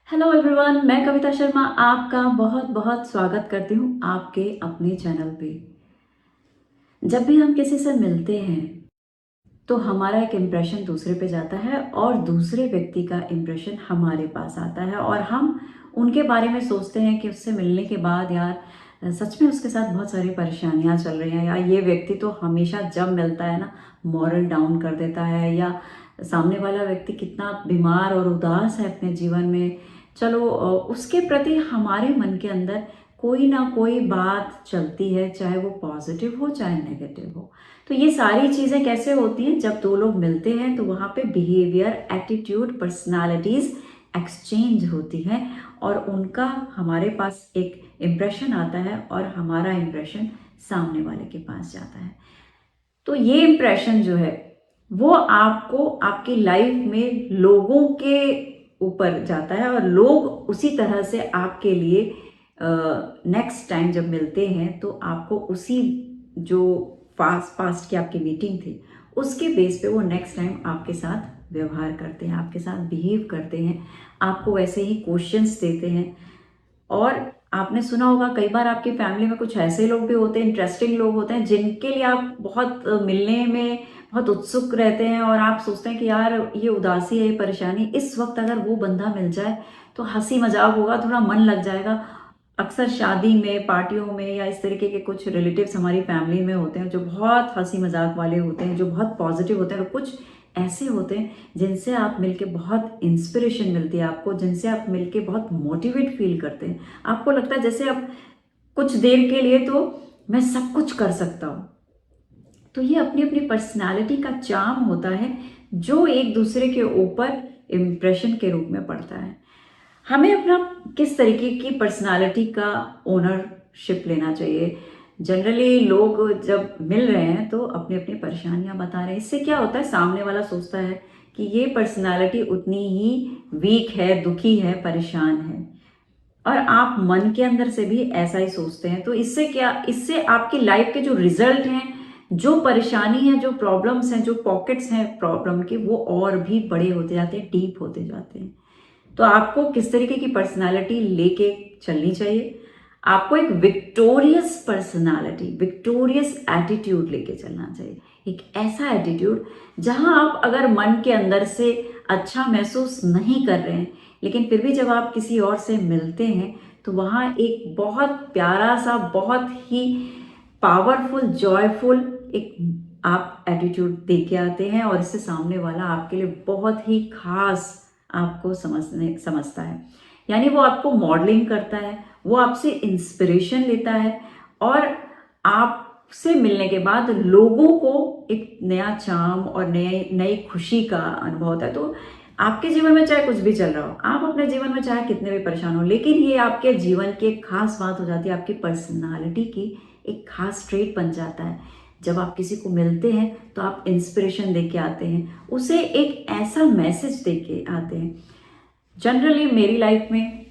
Hello everyone, मैं कविता शर्मा आपका बहुत बहुत स्वागत करती हूँ आपके अपने चैनल पे। जब भी हम किसी से मिलते हैं तो हमारा एक इम्प्रेशन दूसरे पे जाता है और दूसरे व्यक्ति का इम्प्रेशन हमारे पास आता है और हम उनके बारे में सोचते हैं कि उससे मिलने के बाद यार सच में उसके साथ बहुत सारी परेशानियां चल रही हैं, या ये व्यक्ति तो हमेशा जब मिलता है ना मॉरल डाउन कर देता है, या सामने वाला व्यक्ति कितना बीमार और उदास है अपने जीवन में। चलो उसके प्रति हमारे मन के अंदर कोई ना कोई बात चलती है, चाहे वो पॉजिटिव हो चाहे नेगेटिव हो। तो ये सारी चीज़ें कैसे होती हैं? जब दो लोग मिलते हैं तो वहाँ पे बिहेवियर, एटीट्यूड, पर्सनालिटीज़ एक्सचेंज होती हैं और उनका हमारे पास एक इम्प्रेशन आता है और हमारा इम्प्रेशन सामने वाले के पास जाता है। तो ये इम्प्रेशन जो है वो आपको आपकी लाइफ में लोगों के ऊपर जाता है और लोग उसी तरह से आपके लिए नेक्स्ट टाइम जब मिलते हैं तो आपको उसी जो पास्ट की आपकी मीटिंग थी उसके बेस पे वो नेक्स्ट टाइम आपके साथ व्यवहार करते हैं, आपके साथ बिहेव करते हैं, आपको वैसे ही क्वेश्चंस देते हैं। और आपने सुना होगा कई बार आपकी फैमिली में कुछ ऐसे लोग भी होते हैं, इंटरेस्टिंग लोग होते हैं जिनके लिए आप बहुत मिलने में बहुत उत्सुक रहते हैं और आप सोचते हैं कि यार ये उदासी है, ये परेशानी, इस वक्त अगर वो बंदा मिल जाए तो हंसी मजाक होगा, थोड़ा मन लग जाएगा। अक्सर शादी में, पार्टियों में या इस तरीके के कुछ रिलेटिव्स हमारी फैमिली में होते हैं जो बहुत हंसी मजाक वाले होते हैं, जो बहुत पॉजिटिव होते हैं, और कुछ ऐसे होते हैं जिनसे आप मिलके बहुत इंस्पिरेशन मिलती है आपको, जिनसे आप मिलके बहुत मोटिवेट फील करते हैं। आपको लगता है जैसे अब कुछ देर के लिए तो मैं सब कुछ कर सकता हूँ। तो ये अपनी अपनी पर्सनालिटी का चार्म होता है जो एक दूसरे के ऊपर इम्प्रेशन के रूप में पड़ता है। हमें अपना किस तरीके की पर्सनालिटी का ओनरशिप लेना चाहिए? जनरली लोग जब मिल रहे हैं तो अपनी अपनी परेशानियां बता रहे हैं। इससे क्या होता है, सामने वाला सोचता है कि ये पर्सनालिटी उतनी ही वीक है, दुखी है, परेशान है, और आप मन के अंदर से भी ऐसा ही सोचते हैं। तो इससे क्या, इससे आपकी लाइफ के जो रिजल्ट हैं, जो परेशानी है, जो प्रॉब्लम्स हैं, जो पॉकेट्स हैं प्रॉब्लम के, वो और भी बड़े होते जाते हैं, डीप होते जाते हैं। तो आपको किस तरीके की पर्सनालिटी लेके चलनी चाहिए? आपको एक विक्टोरियस पर्सनालिटी, विक्टोरियस एटीट्यूड लेके चलना चाहिए। एक ऐसा एटीट्यूड जहां आप अगर मन के अंदर से अच्छा महसूस नहीं कर रहे हैं, लेकिन फिर भी जब आप किसी और से मिलते हैं तो वहां एक बहुत प्यारा सा, बहुत ही पावरफुल, जॉयफुल एक आप एटीट्यूड दे के आते हैं और इससे सामने वाला आपके लिए बहुत ही खास आपको समझता है। यानी वो आपको मॉडलिंग करता है, वो आपसे इंस्पिरेशन लेता है और आपसे मिलने के बाद लोगों को एक नया चार्म और नई नई खुशी का अनुभव होता है। तो आपके जीवन में चाहे कुछ भी चल रहा हो, आप अपने जीवन में चाहे कितने भी परेशान हो, लेकिन ये आपके जीवन की एक खास बात हो जाती है, आपकी पर्सनालिटी की एक खास ट्रेट बन जाता है। जब आप किसी को मिलते हैं तो आप इंस्पिरेशन दे के आते हैं, उसे एक ऐसा मैसेज दे के आते हैं। जनरली मेरी लाइफ में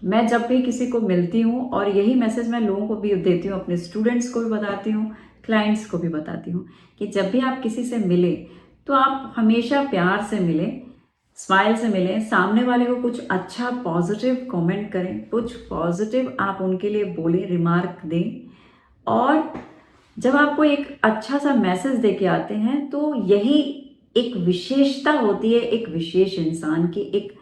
मैं जब भी किसी को मिलती हूँ और यही मैसेज मैं लोगों को भी देती हूँ, अपने स्टूडेंट्स को भी बताती हूँ, क्लाइंट्स को भी बताती हूँ कि जब भी आप किसी से मिले तो आप हमेशा प्यार से मिलें, स्माइल से मिलें, सामने वाले को कुछ अच्छा पॉजिटिव कमेंट करें, कुछ पॉजिटिव आप उनके लिए बोलें, रिमार्क दें। और जब आपको एक अच्छा सा मैसेज दे के आते हैं तो यही एक विशेषता होती है एक विशेष इंसान की, एक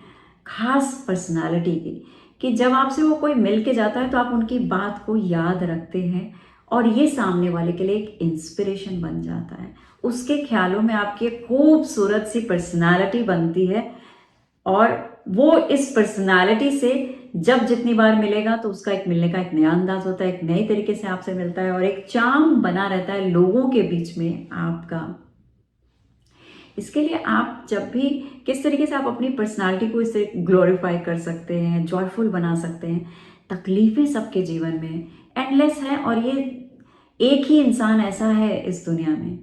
खास पर्सनालिटी की, कि जब आपसे वो कोई मिल के जाता है तो आप उनकी बात को याद रखते हैं और ये सामने वाले के लिए एक इंस्पिरेशन बन जाता है। उसके ख्यालों में आपकी एक खूबसूरत सी पर्सनालिटी बनती है और वो इस पर्सनालिटी से जब जितनी बार मिलेगा तो उसका एक मिलने का एक नया अंदाज होता है, एक नए तरीके से आपसे मिलता है और एक चार्म बना रहता है लोगों के बीच में आपका। इसके लिए आप जब भी किस तरीके से आप अपनी पर्सनालिटी को इससे ग्लोरीफाई कर सकते हैं, जॉयफुल बना सकते हैं। तकलीफें सबके जीवन में एंडलेस है और ये एक ही इंसान ऐसा है इस दुनिया में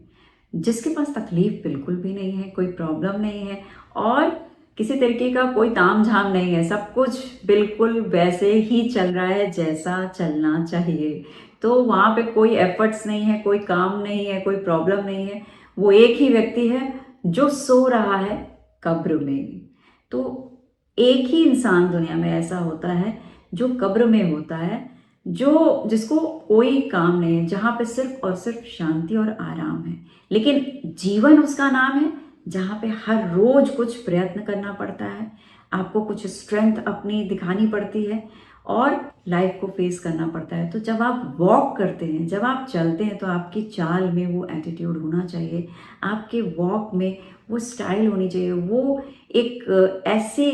जिसके पास तकलीफ बिल्कुल भी नहीं है, कोई प्रॉब्लम नहीं है और किसी तरीके का कोई ताम झाम नहीं है, सब कुछ बिल्कुल वैसे ही चल रहा है जैसा चलना चाहिए। तो वहाँ पे कोई एफर्ट्स नहीं है, कोई काम नहीं है, कोई प्रॉब्लम नहीं है। वो एक ही व्यक्ति है जो सो रहा है कब्र में। तो एक ही इंसान दुनिया में ऐसा होता है जो कब्र में होता है, जो जिसको कोई काम नहीं है, जहाँ पे सिर्फ और सिर्फ शांति और आराम है। लेकिन जीवन उसका नाम है जहाँ पे हर रोज कुछ प्रयत्न करना पड़ता है, आपको कुछ स्ट्रेंथ अपनी दिखानी पड़ती है और लाइफ को फेस करना पड़ता है। तो जब आप वॉक करते हैं, जब आप चलते हैं, तो आपकी चाल में वो एटीट्यूड होना चाहिए, आपके वॉक में वो स्टाइल होनी चाहिए, वो एक ऐसे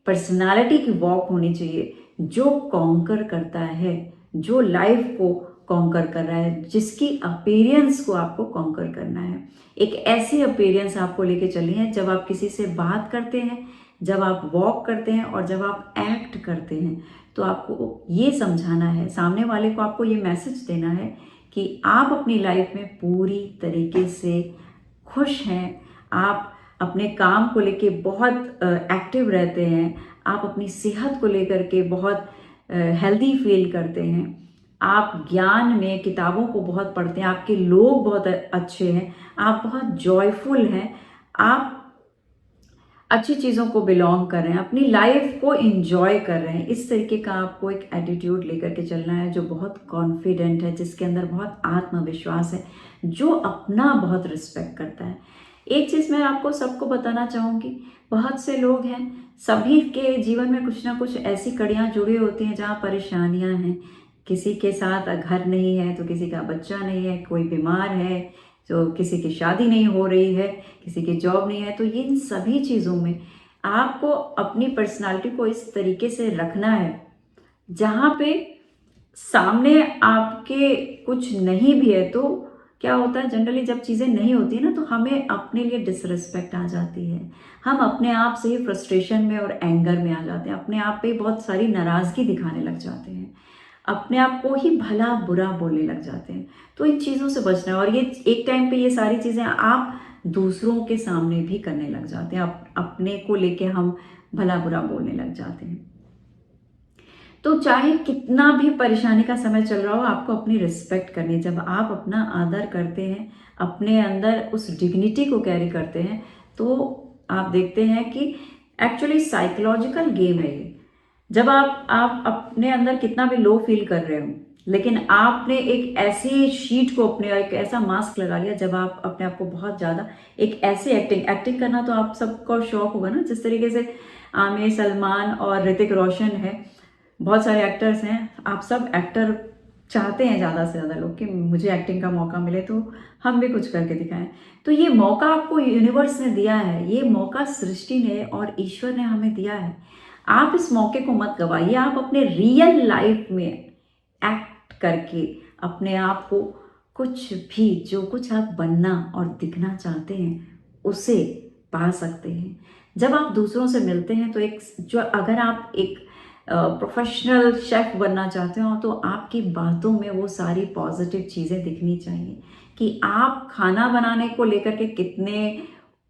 पर्सनालिटी की वॉक होनी चाहिए जो कॉन्कर करता है, जो लाइफ को कॉन्कर कर रहा है, जिसकी अपीयरेंस को आपको कॉन्कर करना है। एक ऐसी अपीयरेंस आपको लेके चलनी है जब आप किसी से बात करते हैं, जब आप वॉक करते हैं और जब आप एक्ट करते हैं, तो आपको ये समझाना है, सामने वाले को आपको ये मैसेज देना है कि आप अपनी लाइफ में पूरी तरीके से खुश हैं, आप अपने काम को लेके बहुत एक्टिव रहते हैं, आप अपनी सेहत को लेकर के बहुत हेल्दी फील करते हैं, आप ज्ञान में किताबों को बहुत पढ़ते हैं, आपके लोग बहुत अच्छे हैं, आप बहुत जॉयफुल हैं, आप अच्छी चीज़ों को बिलोंग कर रहे हैं, अपनी लाइफ को इंजॉय कर रहे हैं। इस तरीके का आपको एक एटीट्यूड लेकर के चलना है जो बहुत कॉन्फिडेंट है, जिसके अंदर बहुत आत्मविश्वास है, जो अपना बहुत रिस्पेक्ट करता है। एक चीज़ मैं आपको सबको बताना चाहूँगी, बहुत से लोग हैं, सभी के जीवन में कुछ ना कुछ ऐसी कड़ियाँ जुड़ी होती हैं जहाँ परेशानियाँ हैं। किसी के साथ घर नहीं है, तो किसी का बच्चा नहीं है, कोई बीमार है, तो किसी की शादी नहीं हो रही है, किसी की जॉब नहीं है। तो इन सभी चीज़ों में आपको अपनी पर्सनालिटी को इस तरीके से रखना है जहाँ पे सामने आपके कुछ नहीं भी है। तो क्या होता है, जनरली जब चीज़ें नहीं होती है ना, तो हमें अपने लिए डिसरिस्पेक्ट आ जाती है, हम अपने आप से ही फ्रस्ट्रेशन में और एंगर में आ जाते हैं, अपने आप पे बहुत सारी नाराज़गी दिखाने लग जाते हैं, अपने आप को ही भला बुरा बोलने लग जाते हैं। तो इन चीज़ों से बचना है। और ये एक टाइम पे ये सारी चीज़ें आप दूसरों के सामने भी करने लग जाते हैं, अपने को लेके हम भला बुरा बोलने लग जाते हैं। तो चाहे कितना भी परेशानी का समय चल रहा हो, आपको अपनी रिस्पेक्ट करनी है। जब आप अपना आदर करते हैं, अपने अंदर उस डिग्निटी को कैरी करते हैं, तो आप देखते हैं कि एक्चुअली साइकोलॉजिकल गेम है ये। जब आप अपने अंदर कितना भी लो फील कर रहे हो, लेकिन आपने एक ऐसी शीट को, अपने एक ऐसा मास्क लगा लिया, जब आप अपने आप को बहुत ज़्यादा एक ऐसी एक्टिंग करना, तो आप सबको शौक होगा ना, जिस तरीके से आमिर, सलमान और ऋतिक रोशन है, बहुत सारे एक्टर्स हैं, आप सब एक्टर चाहते हैं ज़्यादा से ज़्यादा लोग कि मुझे एक्टिंग का मौका मिले तो हम भी कुछ करके दिखाएं। तो ये मौका आपको यूनिवर्स ने दिया है, ये मौका सृष्टि ने और ईश्वर ने हमें दिया है। आप इस मौके को मत गवाइए, आप अपने रियल लाइफ में एक्ट करके अपने आप को कुछ भी, जो कुछ आप बनना और दिखना चाहते हैं, उसे पा सकते हैं। जब आप दूसरों से मिलते हैं तो अगर आप एक प्रोफेशनल शेफ बनना चाहते हो, तो आपकी बातों में वो सारी पॉजिटिव चीज़ें दिखनी चाहिए कि आप खाना बनाने को लेकर के कितने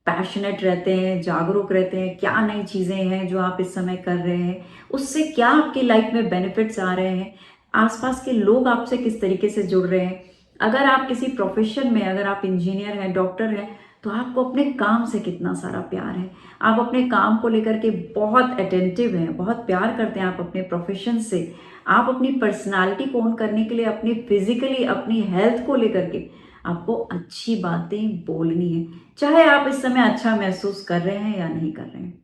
पैशनेट रहते हैं, जागरूक रहते हैं, क्या नई चीज़ें हैं जो आप इस समय कर रहे हैं, उससे क्या आपकी लाइफ में बेनिफिट्स आ रहे हैं, आसपास के लोग आपसे किस तरीके से जुड़ रहे हैं। अगर आप किसी प्रोफेशन में, अगर आप इंजीनियर हैं, डॉक्टर हैं, तो आपको अपने काम से कितना सारा प्यार है, आप अपने काम को लेकर के बहुत अटेंटिव हैं, बहुत प्यार करते हैं आप अपने प्रोफेशन से। आप अपनी पर्सनालिटी को ऑन करने के लिए, अपनी फिजिकली, अपनी हेल्थ को लेकर के आपको अच्छी बातें बोलनी है, चाहे आप इस समय अच्छा महसूस कर रहे हैं या नहीं कर रहे हैं।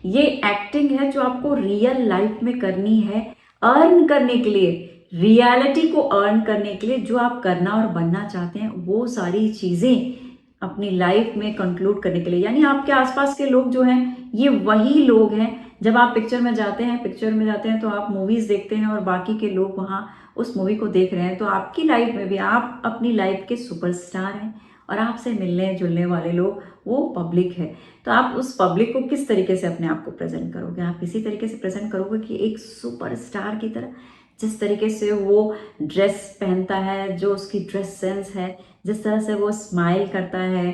ये एक्टिंग है जो आपको रियल लाइफ में करनी है, अर्न करने के लिए, रियलिटी को अर्न करने के लिए, जो आप करना और बनना चाहते हैं, वो सारी चीज़ें अपनी लाइफ में कंक्लूड करने के लिए। यानी आपके आसपास के लोग जो हैं, ये वही लोग हैं। जब आप पिक्चर में जाते हैं तो आप मूवीज़ देखते हैं और बाकी के लोग वहाँ उस मूवी को देख रहे हैं। तो आपकी लाइफ में भी आप अपनी लाइफ के सुपरस्टार हैं और आपसे मिलने जुलने वाले लोग वो पब्लिक है। तो आप उस पब्लिक को किस तरीके से अपने आप को प्रेजेंट करोगे? आप इसी तरीके से प्रेजेंट करोगे कि एक सुपरस्टार की तरह, जिस तरीके से वो ड्रेस पहनता है, जो उसकी ड्रेस सेंस है, जिस तरह से वो स्माइल करता है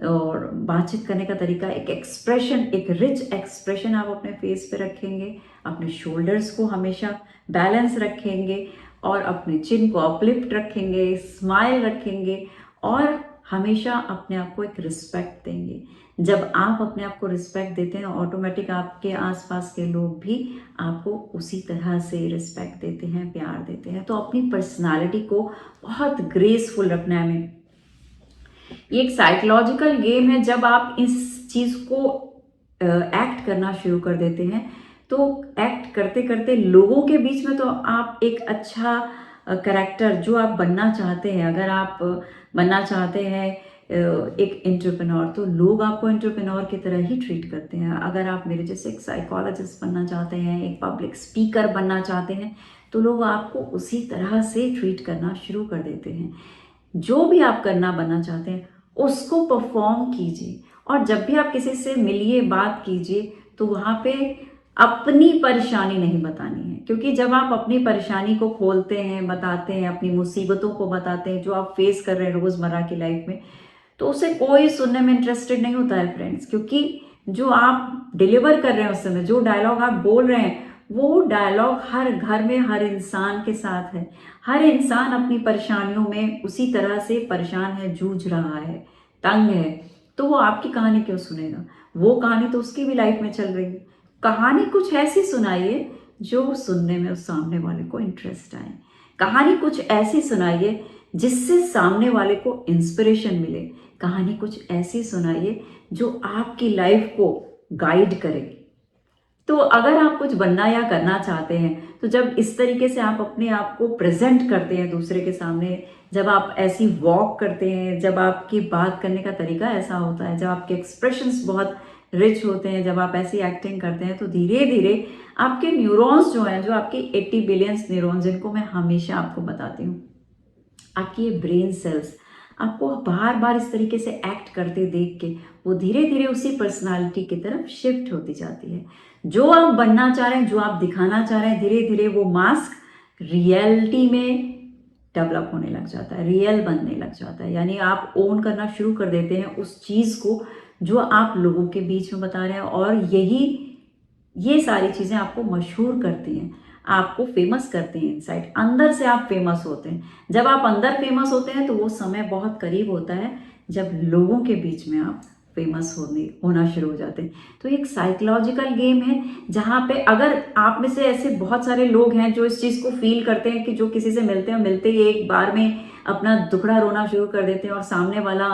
और बातचीत करने का तरीका, एक एक्सप्रेशन, एक रिच एक्सप्रेशन आप अपने फेस पे रखेंगे, अपने शोल्डर्स को हमेशा बैलेंस रखेंगे और अपने चिन को अपलिफ्ट रखेंगे, स्माइल रखेंगे और हमेशा अपने आप को एक रिस्पेक्ट देंगे। जब आप अपने आप को रिस्पेक्ट देते हैं, ऑटोमेटिक आपके आसपास के लोग भी आपको उसी तरह से रिस्पेक्ट देते हैं, प्यार देते हैं। तो अपनी पर्सनालिटी को बहुत ग्रेसफुल रखना है हमें। ये एक साइकोलॉजिकल गेम है। जब आप इस चीज़ को एक्ट करना शुरू कर देते हैं, तो एक्ट करते करते लोगों के बीच में तो आप एक अच्छा करेक्टर जो आप बनना चाहते हैं, अगर आप बनना चाहते हैं एक एंटरप्रेन्योर, तो लोग आपको एंटरप्रेन्योर की तरह ही ट्रीट करते हैं। अगर आप मेरे जैसे एक साइकोलॉजिस्ट बनना चाहते हैं, एक पब्लिक स्पीकर बनना चाहते हैं, तो लोग आपको उसी तरह से ट्रीट करना शुरू कर देते हैं। जो भी आप करना बनना चाहते हैं उसको परफॉर्म कीजिए, और जब भी आप किसी से मिलिए, बात कीजिए, तो वहाँ पे अपनी परेशानी नहीं बतानी है। क्योंकि जब आप अपनी परेशानी को खोलते हैं, बताते हैं, अपनी मुसीबतों को बताते हैं जो आप फेस कर रहे हैं रोज़मर्रा की लाइफ में, तो उसे कोई सुनने में इंटरेस्टेड नहीं होता है फ्रेंड्स। क्योंकि जो आप डिलीवर कर रहे हैं उस समय, जो डायलॉग आप बोल रहे हैं, वो डायलॉग हर घर में हर इंसान के साथ है। हर इंसान अपनी परेशानियों में उसी तरह से परेशान है, जूझ रहा है, तंग है। तो वो आपकी कहानी क्यों सुनेगा? वो कहानी तो उसकी भी लाइफ में चल रही है। कहानी कुछ ऐसी सुनाइए जो सुनने में उस सामने वाले को इंटरेस्ट आए। कहानी कुछ ऐसी सुनाइए जिससे सामने वाले को इंस्पिरेशन मिले। कहानी कुछ ऐसी सुनाइए जो आपकी लाइफ को गाइड करे। तो अगर आप कुछ बनना या करना चाहते हैं, तो जब इस तरीके से आप अपने आप को प्रेजेंट करते हैं दूसरे के सामने, जब आप ऐसी वॉक करते हैं, जब आपकी बात करने का तरीका ऐसा होता है, जब आपके एक्सप्रेशंस बहुत रिच होते हैं, जब आप ऐसी एक्टिंग करते हैं, तो धीरे धीरे आपके न्यूरॉन्स जो हैं, जो आपकी 80 बिलियंस न्यूरॉन्स, जिनको मैं हमेशा आपको बताती हूँ, आपकी ये ब्रेन सेल्स आपको बार बार इस तरीके से एक्ट करते देख के वो धीरे धीरे उसी पर्सनालिटी की तरफ शिफ्ट होती जाती है। जो आप बनना चाह रहे हैं, जो आप दिखाना चाह रहे हैं, धीरे धीरे वो मास्क रियलिटी में डेवलप होने लग जाता है, रियल बनने लग जाता है। यानी आप ओन करना शुरू कर देते हैं उस चीज़ को जो आप लोगों के बीच में बता रहे हैं, और ये सारी चीज़ें आपको मशहूर करती हैं, आपको फेमस करते हैं। इनसाइड अंदर से आप फेमस होते हैं। जब आप अंदर फेमस होते हैं तो वो समय बहुत करीब होता है जब लोगों के बीच में आप फेमस होना शुरू हो जाते हैं। तो एक साइकोलॉजिकल गेम है जहाँ पे अगर आप में से ऐसे बहुत सारे लोग हैं जो इस चीज़ को फील करते हैं कि जो किसी से मिलते हैं, मिलते ही एक बार में अपना दुखड़ा रोना शुरू कर देते हैं, और सामने वाला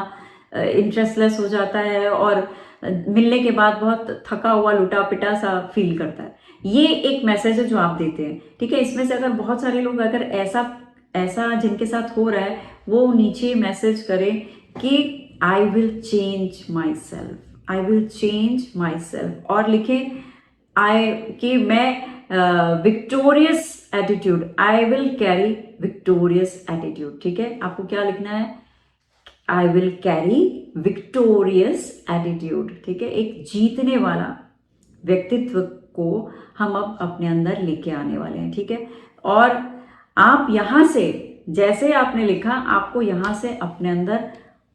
इंटरेस्टलेस हो जाता है और मिलने के बाद बहुत थका हुआ, लुटा पिटा सा फील करता है। ये एक मैसेज है जो आप देते हैं, ठीक है। इसमें से अगर बहुत सारे लोग अगर ऐसा जिनके साथ हो रहा है, वो नीचे मैसेज करें कि I will change my self, I will change my self, और लिखें कि मैं victorious attitude, I will carry victorious attitude. ठीक है, आपको क्या लिखना है? I will carry victorious attitude. ठीक है, एक जीतने वाला व्यक्तित्व को हम अब अपने अंदर लेके आने वाले हैं। ठीक है, और आप यहाँ से, जैसे आपने लिखा, आपको यहाँ से अपने अंदर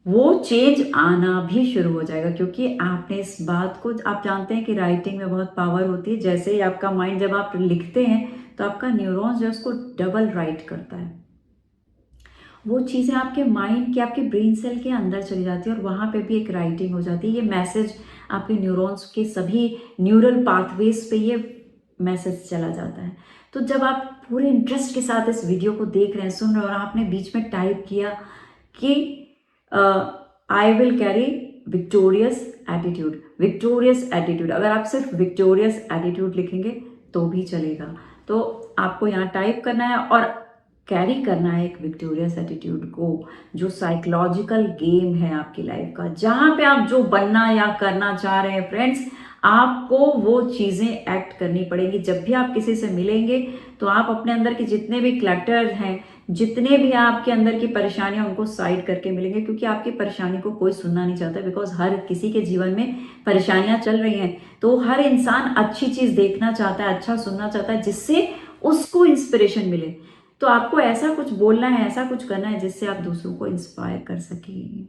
वो चेंज आना भी शुरू हो जाएगा, क्योंकि आपने इस बात को, आप जानते हैं कि राइटिंग में बहुत पावर होती है। जैसे ही आपका माइंड, जब आप लिखते हैं तो आपका न्यूरॉन्स जो है उसको डबल राइट करता है। वो चीज़ें आपके माइंड की, आपके ब्रेन सेल के अंदर चली जाती है और वहाँ पे भी एक राइटिंग हो जाती है। ये मैसेज आपके न्यूरॉन्स के सभी न्यूरल पाथवेज पे ये मैसेज चला जाता है। तो जब आप पूरे इंटरेस्ट के साथ इस वीडियो को देख रहे हैं, सुन रहे हैं, और आपने बीच में टाइप किया कि I will carry victorious attitude, victorious attitude, अगर आप सिर्फ विक्टोरियस एटीट्यूड लिखेंगे तो भी चलेगा। तो आपको यहाँ टाइप करना है और कैरी करना है एक विक्टोरियस एटीट्यूड को, जो साइकोलॉजिकल गेम है आपकी लाइफ का, जहाँ पे आप जो बनना या करना चाह रहे हैं फ्रेंड्स, आपको वो चीज़ें एक्ट करनी पड़ेगी। जब भी आप किसी से मिलेंगे तो आप अपने अंदर के जितने भी क्लटर हैं, जितने भी आपके अंदर की परेशानियां, उनको साइड करके मिलेंगे, क्योंकि आपकी परेशानी को कोई सुनना नहीं चाहता। बिकॉज हर किसी के जीवन में परेशानियां चल रही हैं, तो हर इंसान अच्छी चीज़ देखना चाहता है, अच्छा सुनना चाहता है, जिससे उसको इंस्पिरेशन मिले। तो आपको ऐसा कुछ बोलना है, ऐसा कुछ करना है जिससे आप दूसरों को इंस्पायर कर सकें।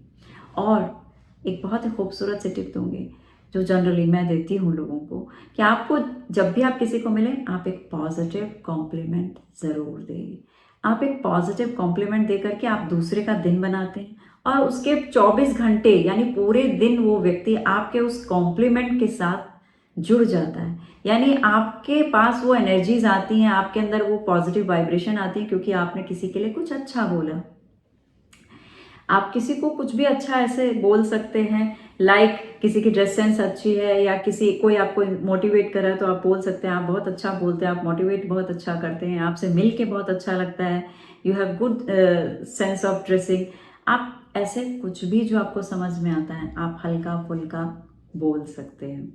और एक बहुत ही खूबसूरत से टिप दूंगी जो जनरली मैं देती हूँ लोगों को, कि आपको जब भी आप किसी को मिलें, आप एक पॉजिटिव कॉम्प्लीमेंट ज़रूर दें। आप एक पॉजिटिव कॉम्प्लीमेंट दे करके आप दूसरे का दिन बनाते हैं, और उसके 24 घंटे यानी पूरे दिन वो व्यक्ति आपके उस कॉम्प्लीमेंट के साथ जुड़ जाता है। यानी आपके पास वो एनर्जीज आती हैं, आपके अंदर वो पॉजिटिव वाइब्रेशन आती है, क्योंकि आपने किसी के लिए कुछ अच्छा बोला। आप किसी को कुछ भी अच्छा ऐसे बोल सकते हैं, लाइक किसी की ड्रेस सेंस अच्छी है या किसी कोई आपको मोटिवेट कर रहा है तो आप बोल सकते हैं आप बहुत अच्छा बोलते हैं, आप मोटिवेट बहुत अच्छा करते हैं, आपसे मिल के बहुत अच्छा लगता है, you have good sense of dressing. आप ऐसे कुछ भी जो आपको समझ में आता है आप हल्का फुल्का बोल सकते हैं,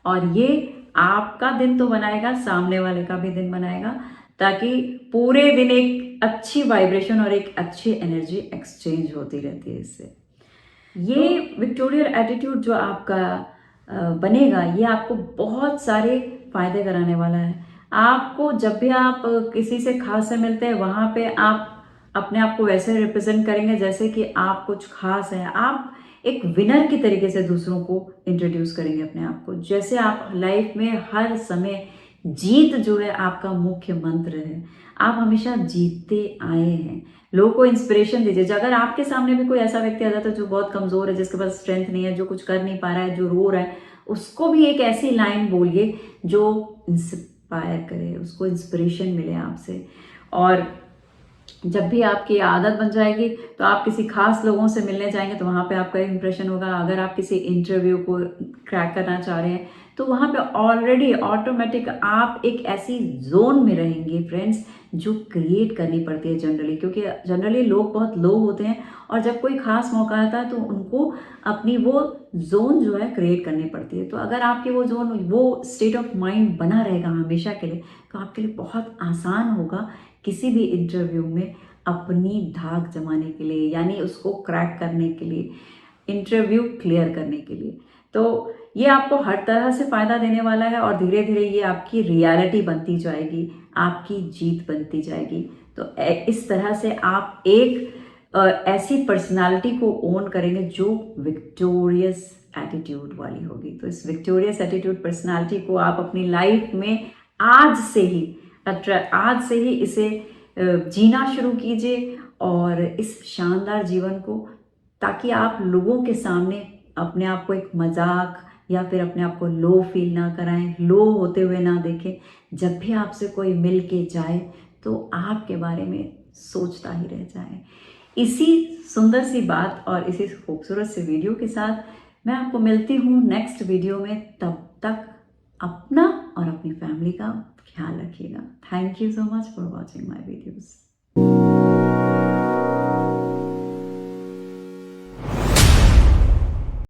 और ये आपका दिन तो बनाएगा, सामने वाले का भी दिन बनाएगा, ताकि पूरे दिन एक अच्छी वाइब्रेशन और एक अच्छी एनर्जी एक्सचेंज होती रहती है इससे। ये विक्टोरियल एटीट्यूड जो आपका बनेगा, ये आपको बहुत सारे फायदे कराने वाला है। आपको जब भी आप किसी से खास से मिलते हैं वहाँ पे आप अपने आप को वैसे रिप्रेजेंट करेंगे जैसे कि आप कुछ खास है। आप एक विनर की तरीके से दूसरों को इंट्रोड्यूस करेंगे अपने आप को, जैसे आप लाइफ में हर समय जीत जो है आपका मुख्य मंत्र है। आप हमेशा जीतते आए हैं, लोगों को इंस्पिरेशन दीजिए। अगर आपके सामने भी कोई ऐसा व्यक्ति आ जाता है जो बहुत कमजोर है, जिसके पास स्ट्रेंथ नहीं है, जो कुछ कर नहीं पा रहा है, जो रो रहा है, उसको भी एक ऐसी लाइन बोलिए जो इंस्पायर करे, उसको इंस्पिरेशन मिले आपसे। और जब भी आपकी आदत बन जाएगी तो आप किसी खास लोगों से मिलने जाएंगे तो वहाँ पे आपका इंप्रेशन होगा। अगर आप किसी इंटरव्यू को क्रैक करना चाह रहे हैं तो वहाँ पे ऑलरेडी ऑटोमेटिक आप एक ऐसी जोन में रहेंगे फ्रेंड्स, जो क्रिएट करनी पड़ती है जनरली, क्योंकि जनरली लोग बहुत लो होते हैं और जब कोई खास मौका आता है तो उनको अपनी वो जोन जो है क्रिएट करनी पड़ती है। तो अगर आपकी वो जोन, वो स्टेट ऑफ माइंड बना रहेगा हमेशा के लिए, तो आपके लिए बहुत आसान होगा किसी भी इंटरव्यू में अपनी धाक जमाने के लिए, यानी उसको क्रैक करने के लिए, इंटरव्यू क्लियर करने के लिए। तो ये आपको हर तरह से फ़ायदा देने वाला है और धीरे धीरे ये आपकी रियलिटी बनती जाएगी, आपकी जीत बनती जाएगी। तो इस तरह से आप एक ऐसी पर्सनालिटी को ओन करेंगे जो विक्टोरियस एटीट्यूड वाली होगी। तो इस विक्टोरियस एटीट्यूड पर्सनालिटी को आप अपनी लाइफ में आज से ही इसे जीना शुरू कीजिए, और इस शानदार जीवन को, ताकि आप लोगों के सामने अपने आप को एक मजाक या फिर अपने आप को लो फील ना कराएं, लो होते हुए ना देखें। जब भी आपसे कोई मिल के जाए तो आपके बारे में सोचता ही रह जाए। इसी सुंदर सी बात और इसी खूबसूरत से वीडियो के साथ मैं आपको मिलती हूँ नेक्स्ट वीडियो में। तब तक अपना और अपनी फैमिली का ख्याल रखिएगा। Thank you so much for watching my videos.